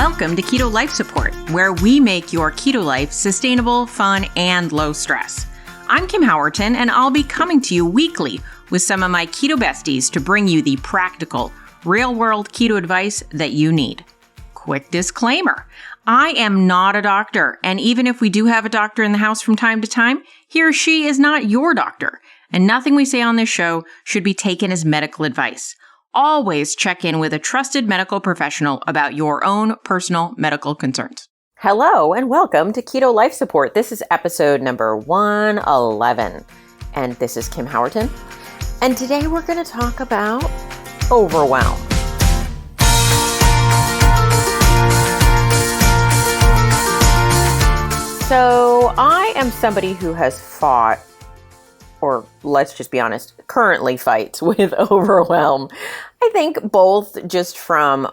Welcome to Keto Life Support, where we make your keto life sustainable, fun, and low stress. I'm Kim Howerton, and I'll be coming to you weekly with some of my keto besties to bring you the practical, real-world keto advice that you need. Quick disclaimer, I am not a doctor, and even if we do have a doctor in the house from time to time, he or she is not your doctor, and nothing we say on this show should be taken as medical advice. Always check in with a trusted medical professional about your own personal medical concerns. Hello and welcome to Keto Life Support. This is episode number 111, and this is Kim Howerton. And today we're going to talk about overwhelm. So I am somebody who has fought, or let's just be honest, currently fights with overwhelm. I think both just from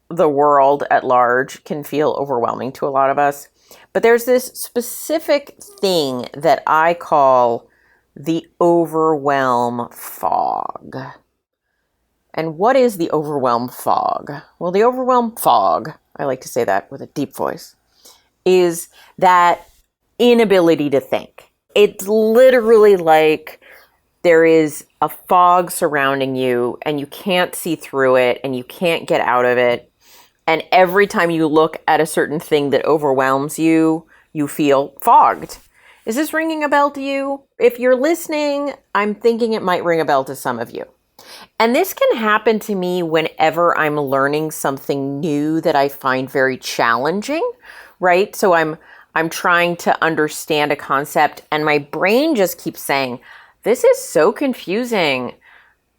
the world at large can feel overwhelming to a lot of us. But there's this specific thing that I call the overwhelm fog. And what is the overwhelm fog? Well, the overwhelm fog, I like to say that with a deep voice, is that inability to think. It's literally like there is a fog surrounding you and you can't see through it and you can't get out of it. And every time you look at a certain thing that overwhelms you, you feel fogged. Is this ringing a bell to you? If you're listening, I'm thinking it might ring a bell to some of you. And this can happen to me whenever I'm learning something new that I find very challenging, right? So I'm trying to understand a concept and my brain just keeps saying, this is so confusing.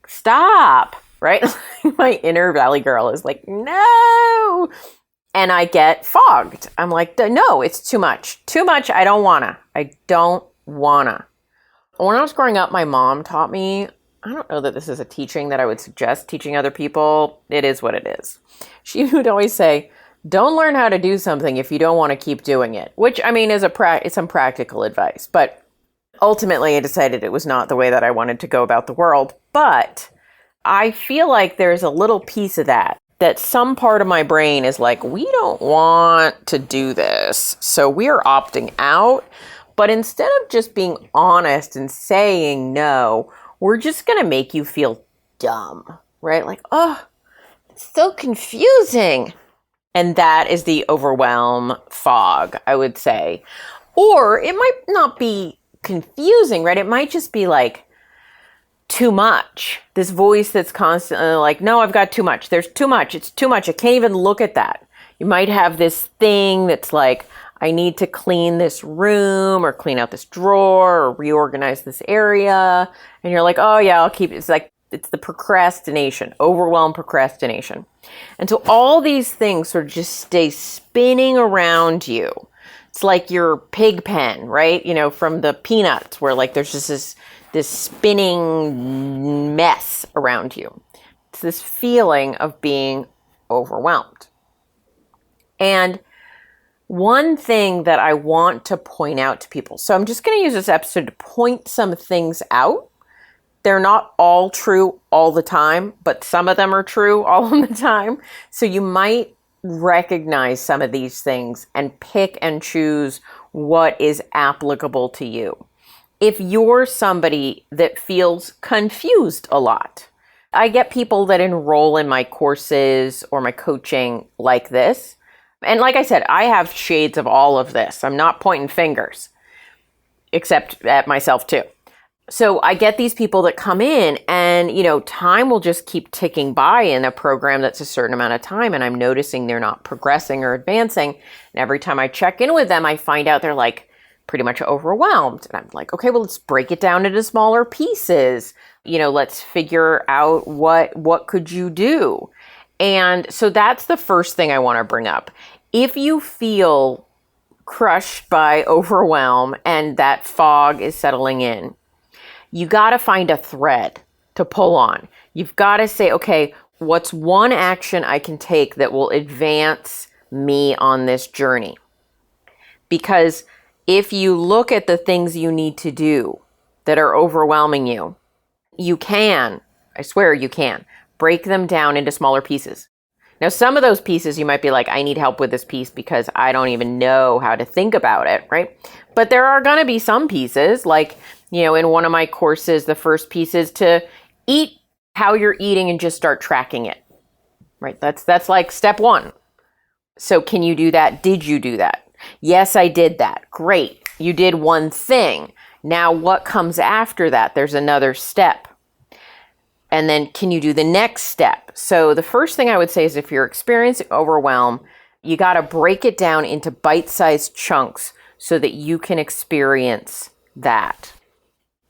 Stop, right? My inner valley girl is like, no. And I get fogged. I'm like, no, it's too much. Too much. I don't wanna. When I was growing up, my mom taught me, I don't know that this is a teaching that I would suggest teaching other people. It is what it is. She would always say, don't learn how to do something if you don't want to keep doing it, which I mean is it's some practical advice, but ultimately I decided it was not the way that I wanted to go about the world. But I feel like there's a little piece of that some part of my brain is like, we don't want to do this, so we're opting out. But instead of just being honest and saying no, we're just going to make you feel dumb, right? Like, oh, it's so confusing. And that is the overwhelm fog, I would say. Or it might not be confusing, right? It might just be like too much. This voice that's constantly like, no, I've got too much. There's too much. It's too much. I can't even look at that. You might have this thing that's like, I need to clean this room or clean out this drawer or reorganize this area. And you're like, oh yeah, I'll keep it. It's like, it's the procrastination, overwhelm procrastination. And so all these things sort of just stay spinning around you. It's like your pig pen, right? You know, from the Peanuts, where like there's just this spinning mess around you. It's this feeling of being overwhelmed. And one thing that I want to point out to people, so I'm just going to use this episode to point some things out. They're not all true all the time, but some of them are true all the time. So you might recognize some of these things and pick and choose what is applicable to you. If you're somebody that feels confused a lot, I get people that enroll in my courses or my coaching like this. And like I said, I have shades of all of this. I'm not pointing fingers, except at myself too. So I get these people that come in and, you know, time will just keep ticking by in a program that's a certain amount of time. And I'm noticing they're not progressing or advancing. And every time I check in with them, I find out they're like pretty much overwhelmed. And I'm like, okay, well, let's break it down into smaller pieces. You know, let's figure out what could you do? And so that's the first thing I want to bring up. If you feel crushed by overwhelm and that fog is settling in, you got to find a thread to pull on. You've got to say, okay, what's one action I can take that will advance me on this journey? Because if you look at the things you need to do that are overwhelming you, you can, I swear you can, break them down into smaller pieces. Now, some of those pieces you might be like, I need help with this piece because I don't even know how to think about it, right? But there are going to be some pieces, like, in one of my courses, the first piece is to eat how you're eating and just start tracking it, right? That's like step one. So can you do that? Did you do that? Yes, I did that. Great. You did one thing. Now what comes after that? There's another step. And then can you do the next step? So the first thing I would say is if you're experiencing overwhelm, you got to break it down into bite-sized chunks so that you can experience that.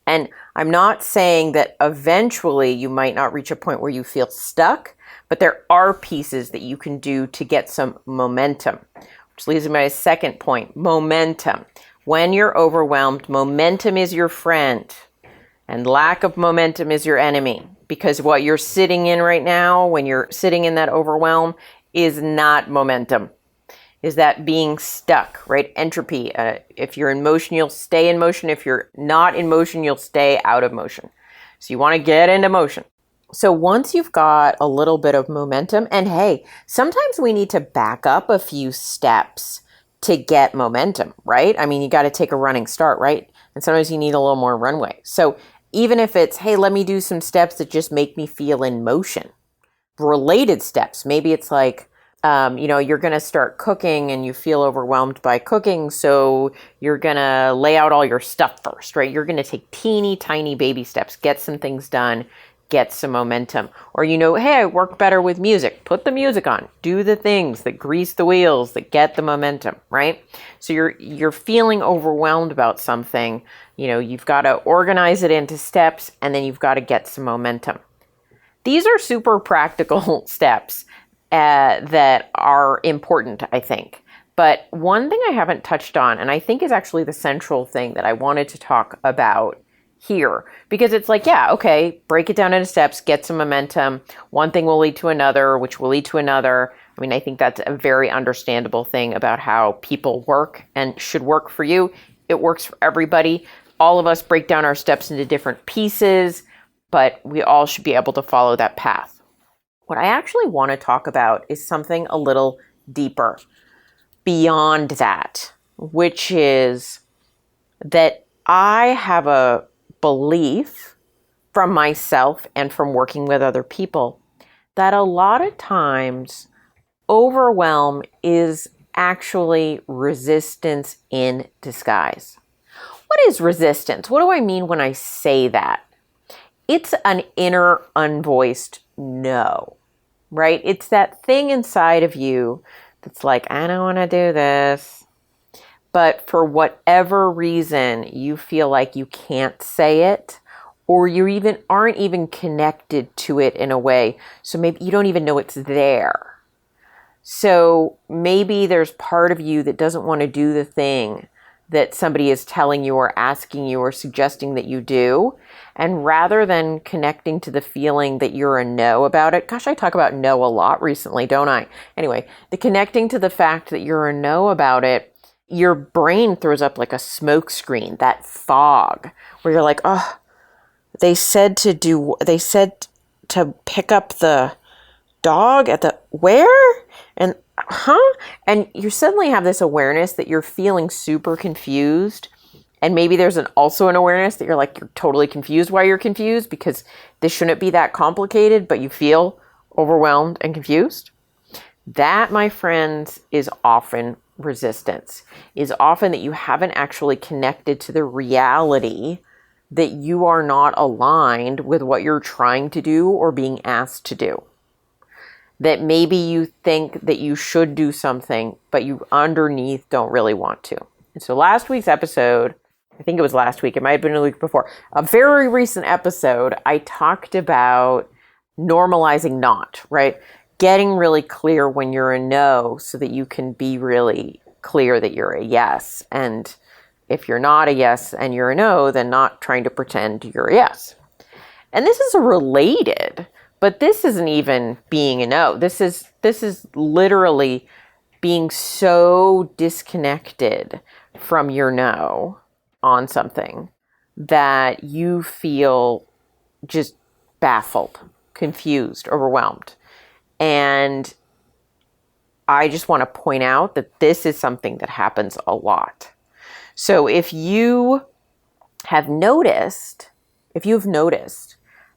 And I'm not saying that eventually you might not reach a point where you feel stuck, but there are pieces that you can do to get some momentum, which leads me to my second point, momentum. When you're overwhelmed, momentum is your friend and lack of momentum is your enemy, because what you're sitting in right now, when you're sitting in that overwhelm, is not momentum. Is that being stuck, right? Entropy. If you're in motion, you'll stay in motion. If you're not in motion, you'll stay out of motion. So you want to get into motion. So once you've got a little bit of momentum, and hey, sometimes we need to back up a few steps to get momentum, right? I mean, you got to take a running start, right? And sometimes you need a little more runway. So even if it's, hey, let me do some steps that just make me feel in motion, related steps. Maybe it's like, you're going to start cooking and you feel overwhelmed by cooking. So you're going to lay out all your stuff first, right? You're going to take teeny tiny baby steps, get some things done, get some momentum. Or, hey, I work better with music. Put the music on, do the things that grease the wheels, that get the momentum, right? So you're feeling overwhelmed about something. You've got to organize it into steps and then you've got to get some momentum. These are super practical steps that are important, I think. But one thing I haven't touched on, and I think is actually the central thing that I wanted to talk about here, because it's like, yeah, okay, break it down into steps, get some momentum. One thing will lead to another, which will lead to another. I mean, I think that's a very understandable thing about how people work and should work for you. It works for everybody. All of us break down our steps into different pieces, but we all should be able to follow that path. What I actually want to talk about is something a little deeper beyond that, which is that I have a belief from myself and from working with other people that a lot of times overwhelm is actually resistance in disguise. What is resistance? What do I mean when I say that? It's an inner unvoiced no, right? It's that thing inside of you that's like, I don't want to do this. But for whatever reason, you feel like you can't say it, or you aren't even connected to it in a way. So maybe you don't even know it's there. So maybe there's part of you that doesn't want to do the thing that somebody is telling you or asking you or suggesting that you do. And rather than connecting to the feeling that you're a no about it, gosh, I talk about no a lot recently, don't I? Anyway, the connecting to the fact that you're a no about it, your brain throws up like a smoke screen, that fog, where you're like, oh, they said to pick up the dog at the where? And and you suddenly have this awareness that you're feeling super confused. And maybe there's also an awareness that you're totally confused why you're confused, because this shouldn't be that complicated, but you feel overwhelmed and confused. That, my friends, is often resistance, is often that you haven't actually connected to the reality that you are not aligned with what you're trying to do or being asked to do. That maybe you think that you should do something, but you underneath don't really want to. And so last week's episode, I think it was last week, it might have been a week before, a very recent episode, I talked about normalizing not, right? Getting really clear when you're a no so that you can be really clear that you're a yes. And if you're not a yes and you're a no, then not trying to pretend you're a yes. And this is related, but this isn't even being a no. This is literally being so disconnected from your no on something that you feel just baffled, confused, overwhelmed. And I just want to point out that this is something that happens a lot. So if you've noticed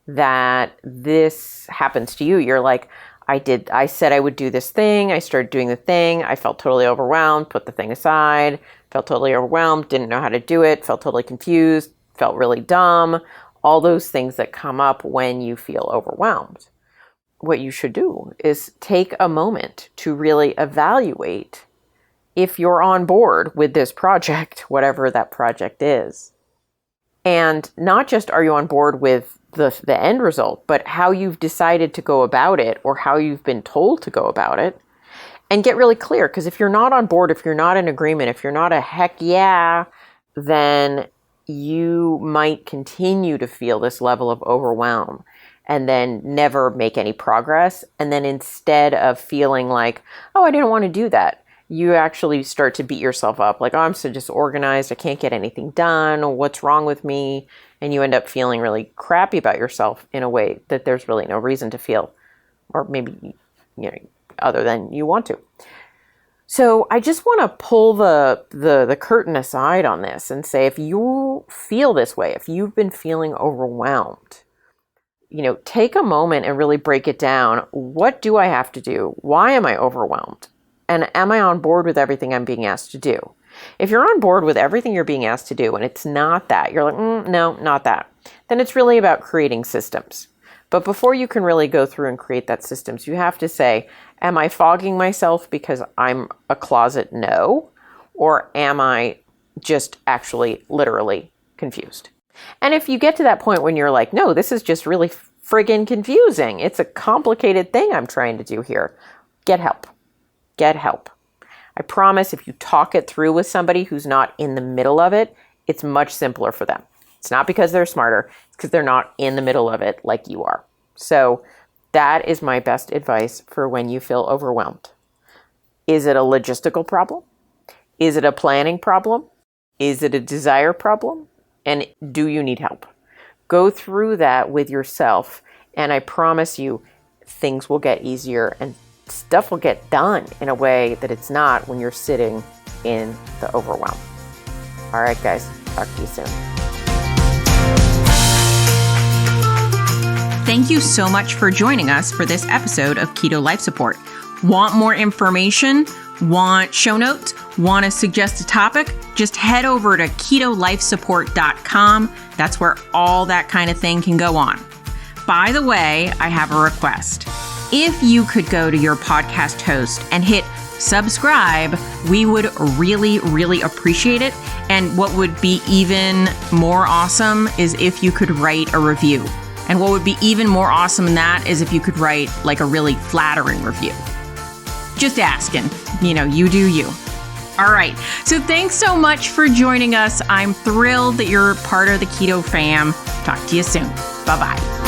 that this happens to you, you're like, I said I would do this thing. I started doing the thing. I felt totally overwhelmed, put the thing aside, felt totally overwhelmed, didn't know how to do it, felt totally confused, felt really dumb. All those things that come up when you feel overwhelmed. What you should do is take a moment to really evaluate if you're on board with this project, whatever that project is. And not just are you on board with the end result, but how you've decided to go about it or how you've been told to go about it, and get really clear. Because if you're not on board, if you're not in agreement, if you're not a heck yeah, then you might continue to feel this level of overwhelm and then never make any progress. And then instead of feeling like, oh, I didn't want to do that, you actually start to beat yourself up. Like, oh, I'm so disorganized. I can't get anything done. What's wrong with me? And you end up feeling really crappy about yourself in a way that there's really no reason to feel, or maybe, other than you want to. So I just want to pull the curtain aside on this and say, if you feel this way, if you've been feeling overwhelmed, take a moment and really break it down. What do I have to do? Why am I overwhelmed? And am I on board with everything I'm being asked to do? If you're on board with everything you're being asked to do and it's not that, you're like, no, not that, then it's really about creating systems. But before you can really go through and create that systems, you have to say, am I fogging myself because I'm a closet no? Or am I just actually literally confused? And if you get to that point when you're like, no, this is just really friggin' confusing. It's a complicated thing I'm trying to do here. Get help. Get help. I promise if you talk it through with somebody who's not in the middle of it, it's much simpler for them. It's not because they're smarter, it's because they're not in the middle of it like you are. So that is my best advice for when you feel overwhelmed. Is it a logistical problem? Is it a planning problem? Is it a desire problem? And do you need help? Go through that with yourself, and I promise you things will get easier and stuff will get done in a way that it's not when you're sitting in the overwhelm. All right, guys, talk to you soon. Thank you so much for joining us for this episode of Keto Life Support. Want more information? Want show notes? Want to suggest a topic? Just head over to ketolifesupport.com. That's where all that kind of thing can go on. By the way, I have a request. If you could go to your podcast host and hit subscribe, we would really, really appreciate it. And what would be even more awesome is if you could write a review. And what would be even more awesome than that is if you could write like a really flattering review. Just asking, you do you. All right. So thanks so much for joining us. I'm thrilled that you're part of the Keto fam. Talk to you soon. Bye-bye.